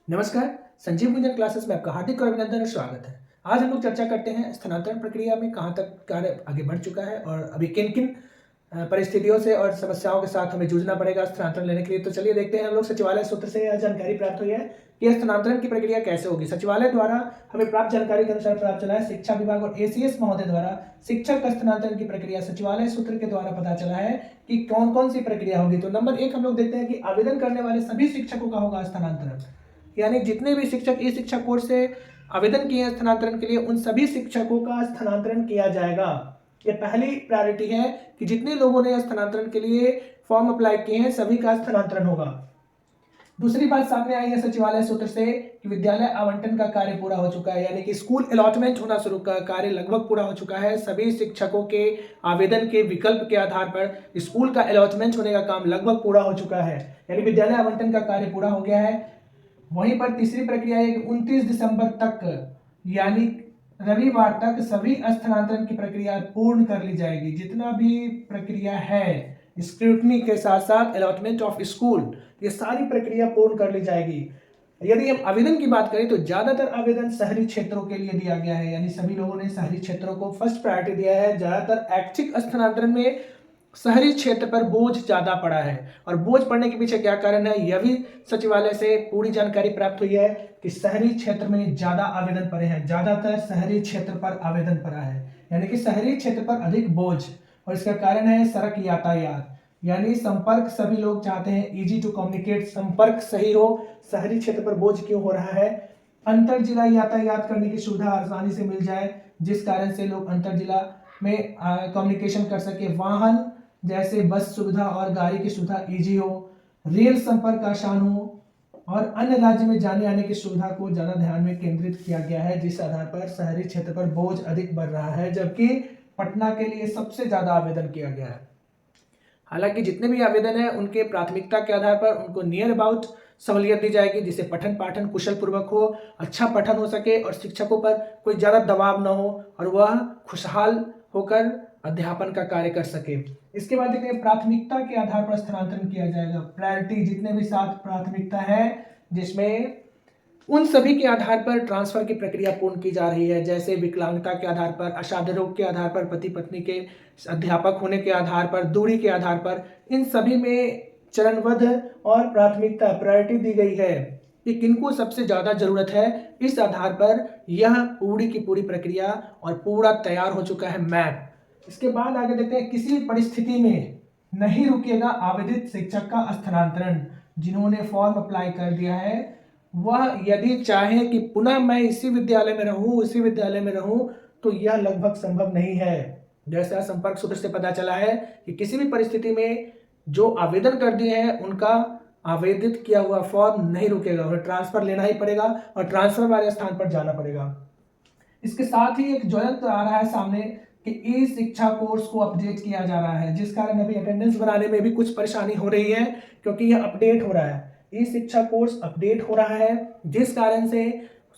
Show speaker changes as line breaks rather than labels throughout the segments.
नमस्कार। संजीव गुंजन क्लासेस में आपका हार्दिक अभिनंदन और स्वागत है। आज हम लोग चर्चा करते हैं स्थानांतरण प्रक्रिया में कहाँ तक कार्य आगे बढ़ चुका है और अभी किन किन परिस्थितियों से और समस्याओं के साथ हमें जूझना पड़ेगा स्थानांतरण लेने के लिए। तो चलिए देखते हैं, हम लोग सचिवालय सूत्र से यह जानकारी प्राप्त हुई है कि स्थानांतरण की प्रक्रिया कैसे होगी। सचिवालय द्वारा हमें प्राप्त जानकारी के अनुसार प्राप्त चला है, शिक्षा विभाग और एसीएस महोदय द्वारा शिक्षक स्थानांतरण की प्रक्रिया सचिवालय सूत्र के द्वारा पता चला है कि कौन कौन सी प्रक्रिया होगी। तो नंबर 1 हम लोग देखते हैं कि आवेदन करने वाले सभी शिक्षकों का होगा स्थानांतरण, यानी जितने भी शिक्षक ई शिक्षा कोर्स से आवेदन किए हैं स्थानांतरण के लिए, उन सभी शिक्षकों का स्थानांतरण किया जाएगा। ये पहली प्रायोरिटी है कि जितने लोगों ने स्थानांतरण के लिए फॉर्म अप्लाई किए हैं सभी का स्थानांतरण होगा। दूसरी बात सामने आई है सचिवालय सूत्र से कि विद्यालय आवंटन का कार्य पूरा हो चुका है, यानी कि स्कूल अलॉटमेंट होना शुरू का कार्य लगभग पूरा हो चुका है। सभी शिक्षकों के आवेदन के विकल्प के आधार पर स्कूल का अलॉटमेंट होने का काम लगभग पूरा हो चुका है, यानी विद्यालय आवंटन का कार्य पूरा हो गया है। वहीं पर तीसरी प्रक्रिया है कि 29 दिसंबर तक यानी रविवार तक सभी स्थानांतरण की प्रक्रिया पूर्ण कर ली जाएगी। जितना भी प्रक्रिया है स्क्रूटनी के साथ साथ अलॉटमेंट ऑफ स्कूल, ये सारी प्रक्रिया पूर्ण कर ली जाएगी। यदि हम आवेदन की बात करें तो ज्यादातर आवेदन शहरी क्षेत्रों के लिए दिया गया है, यानी सभी लोगों ने शहरी क्षेत्रों को फर्स्ट प्रायोरिटी दिया है। ज्यादातर ऐच्छिक स्थानांतरण में शहरी क्षेत्र पर बोझ ज्यादा पड़ा है, और बोझ पड़ने के पीछे क्या कारण है यह भी सचिवालय से पूरी जानकारी प्राप्त हुई है कि शहरी क्षेत्र में ज्यादा आवेदन पड़े हैं, ज्यादातर शहरी क्षेत्र पर आवेदन पड़ा है, यानी कि शहरी क्षेत्र पर अधिक बोझ। और इसका कारण है सड़क यातायात, यानी संपर्क सभी लोग चाहते हैं इजी टू कम्युनिकेट, संपर्क सही हो। शहरी क्षेत्र पर बोझ क्यों हो रहा है? अंतर जिला यातायात करने की सुविधा आसानी से मिल जाए, जिस कारण से लोग अंतर जिला में कम्युनिकेशन कर सके। वाहन जैसे बस सुविधा और गाड़ी की सुविधा इजी हो, रेल संपर्क आसान हो, और अन्य राज्य में जाने आने की सुविधा को ज्यादा ध्यान में केंद्रित किया गया है, जिस आधार पर शहरी क्षेत्र पर बोझ अधिक बढ़ रहा है, जबकि पटना के लिए सबसे ज्यादा आवेदन किया गया है। हालांकि जितने भी आवेदन है उनके प्राथमिकता के आधार पर उनको नियर अबाउट सहूलियत दी जाएगी, जिससे पठन पाठन कुशल पूर्वक हो, अच्छा पठन हो सके और शिक्षकों पर कोई ज्यादा दबाव न हो और वह खुशहाल होकर अध्यापन का कार्य कर सके। इसके बाद देखते हैं प्राथमिकता के आधार पर स्थानांतरण किया जाएगा। प्रायोरिटी जितने भी 7 प्राथमिकता है, जिसमें उन सभी के आधार पर ट्रांसफर की प्रक्रिया पूर्ण की जा रही है, जैसे विकलांगता के आधार पर, असाध्य रोग के आधार पर, पति पत्नी के अध्यापक होने के आधार पर, दूरी के आधार पर, इन सभी में चरणबद्ध और प्राथमिकता प्रायोरिटी दी गई है कि किनको सबसे ज्यादा जरूरत है। इस आधार पर यह पूरी की पूरी प्रक्रिया और पूरा तैयार हो चुका है मैप। इसके बाद आगे देखते हैं किसी परिस्थिति में नहीं रुकेगा आवेदित शिक्षक का स्थानांतरण। जिन्होंने फॉर्म अप्लाई कर दिया है वह यदि चाहे कि पुनः मैं इसी विद्यालय में रहूं तो यह लगभग संभव नहीं है। जैसा संपर्क सूत्र से पता चला है कि किसी भी परिस्थिति में जो आवेदन कर दिए हैं उनका आवेदित किया हुआ फॉर्म नहीं रुकेगा, उन्हें ट्रांसफर लेना ही पड़ेगा और ट्रांसफर वाले स्थान पर जाना पड़ेगा। इसके साथ ही एक ज्वलंत आ रहा है सामने कि ई शिक्षा कोर्स को अपडेट किया जा रहा है, जिस कारण अभी अटेंडेंस बनाने में भी कुछ परेशानी हो रही है, क्योंकि यह अपडेट हो रहा है। ई शिक्षा कोर्स अपडेट हो रहा है, जिस कारण से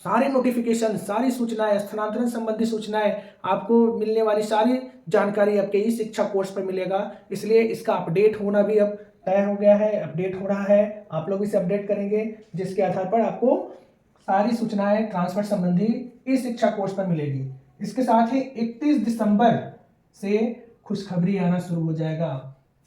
सारी नोटिफिकेशन, सारी सूचनाएं, स्थानांतरण संबंधी सूचनाएं, आपको मिलने वाली सारी जानकारी आपके ई शिक्षा कोर्स पर मिलेगा। इसलिए इसका अपडेट होना भी अब तय हो गया है, अपडेट हो रहा है। आप लोग इसे अपडेट करेंगे, जिसके आधार पर आपको सारी सूचनाएं ट्रांसफर संबंधी ई शिक्षा कोर्स पर मिलेगी। इसके साथ ही 31 दिसंबर से खुशखबरी आना शुरू हो जाएगा,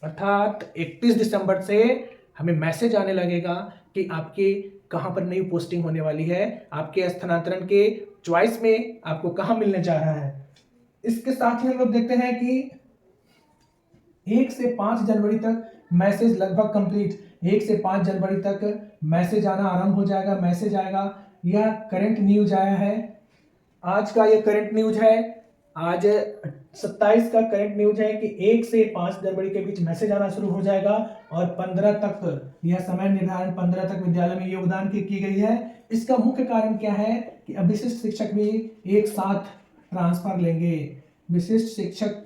अर्थात 31 दिसंबर से हमें मैसेज आने लगेगा कि आपके कहां पर नई पोस्टिंग होने वाली है, आपके स्थानांतरण के चॉइस में आपको कहां मिलने जा रहा है। इसके साथ ही हम लोग देखते हैं कि 1 से 5 जनवरी तक मैसेज लगभग कंप्लीट, 1 से 5 जनवरी तक मैसेज आना आरंभ हो जाएगा, मैसेज आएगा। यह करंट न्यूज आया है, आज का ये करंट न्यूज है, आज 27 का करंट न्यूज है कि 1 से 5 जनवरी के बीच मैसेज आना शुरू हो जाएगा और 15 तक, यह समय निर्धारण 15 तक विद्यालय में योगदान की गई है। इसका मुख्य कारण क्या है कि अब विशिष्ट शिक्षक भी एक साथ ट्रांसफर लेंगे। विशिष्ट शिक्षक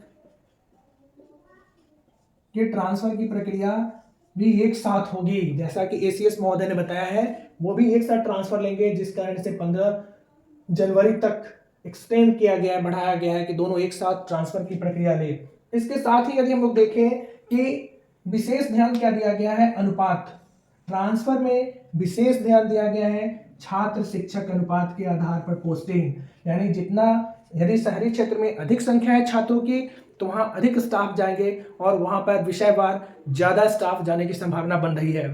के ट्रांसफर की प्रक्रिया भी एक साथ होगी, जैसा कि एसीएस महोदय ने बताया है, वो भी एक साथ ट्रांसफर लेंगे, जिस कारण से 15 जनवरी तक एक्सटेंड किया गया है, बढ़ाया गया है कि दोनों एक साथ ट्रांसफर की प्रक्रिया ले। इसके साथ ही यदि हम लोग देखें कि विशेष ध्यान क्या दिया गया है, अनुपात। ट्रांसफर में विशेष ध्यान दिया गया है छात्र शिक्षक अनुपात के आधार पर पोस्टिंग, यानी जितना यदि शहरी क्षेत्र में अधिक संख्या है छात्रों की तो वहां अधिक स्टाफ जाएंगे और वहां पर विषयवार ज्यादा स्टाफ जाने की संभावना बन रही है,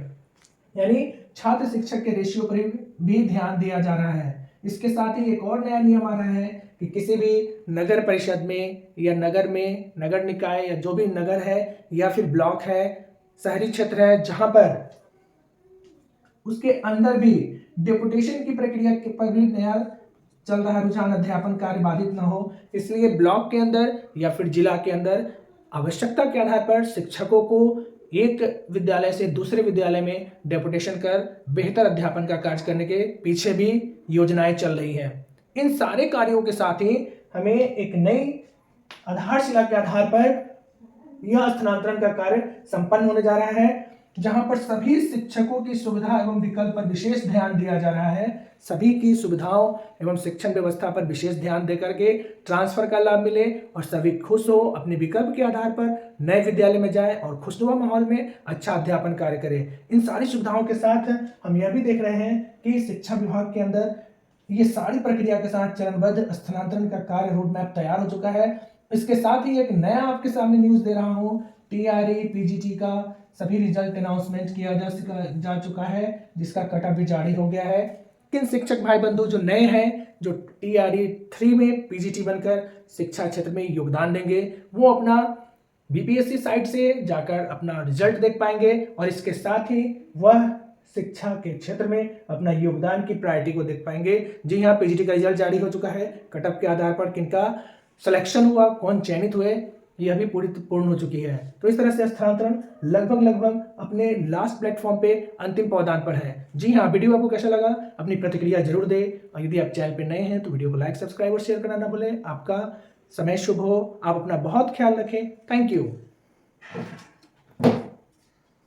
यानी छात्र शिक्षक के रेशियो पर भी ध्यान दिया जा रहा है। इसके साथ ही एक और नया नियम आ रहा है कि किसी भी नगर परिषद में या नगर में नगर निकाय या जो भी नगर है या फिर ब्लॉक है, शहरी क्षेत्र है, जहां पर उसके अंदर भी डेपुटेशन की प्रक्रिया के पर भी नया चल रहा रुझान, अध्यापन कार्य बाधित न हो, इसलिए ब्लॉक के अंदर या फिर जिला के अंदर आवश्यकता के आधार पर शिक्षकों को एक विद्यालय से दूसरे विद्यालय में डेपुटेशन कर बेहतर अध्यापन का कार्य करने के पीछे भी योजनाएं चल रही हैं। इन सारे कार्यों के साथ ही हमें एक नई आधारशिला के आधार पर यह स्थानांतरण का कार्य संपन्न होने जा रहा है, जहां पर सभी शिक्षकों की सुविधा एवं विकल्प पर विशेष ध्यान दिया जा रहा है। सभी की सुविधाओं एवं शिक्षण व्यवस्था पर विशेष ध्यान देकर के ट्रांसफर का लाभ मिले और सभी खुश हो, अपने विकल्प के आधार पर नए विद्यालय में जाएं और खुशनुमा माहौल में अच्छा अध्यापन कार्य करें। इन सारी सुविधाओं के साथ हम यह भी देख रहे हैं कि शिक्षा विभाग के अंदर ये सारी प्रक्रिया के साथ चरणबद्ध स्थानांतरण का कार्य रोड मैप तैयार हो चुका है। इसके साथ ही एक नया आपके सामने न्यूज दे रहा हूँ, टीआरई पीजीटी का सभी रिजल्ट अनाउंसमेंट किया जा चुका है, जिसका कट ऑफ भी जारी हो गया है। किन शिक्षक भाई बंधु जो नए हैं, जो टीआरई 3 में पीजीटी बनकर शिक्षा क्षेत्र में योगदान देंगे, वो अपना बीपीएससी साइट से जाकर अपना रिजल्ट देख पाएंगे और इसके साथ ही वह शिक्षा के क्षेत्र में अपना योगदान की प्रायोरिटी को देख पाएंगे। जी हाँ, पीजीटी का रिजल्ट जारी हो चुका है। कट ऑफ के आधार पर किनका सिलेक्शन हुआ, कौन चयनित हुए, यह भी पूर्ण हो चुकी है। तो इस तरह से स्थानांतरण लगभग अपने लास्ट प्लेटफॉर्म पे अंतिम पावदान पर है। जी हाँ, वीडियो आपको कैसा लगा अपनी प्रतिक्रिया जरूर दें और यदि आप चैनल पे नए हैं तो वीडियो को लाइक, सब्सक्राइब और शेयर करना ना भूलें। आपका समय शुभ हो, आप अपना बहुत ख्याल रखें। Thank you.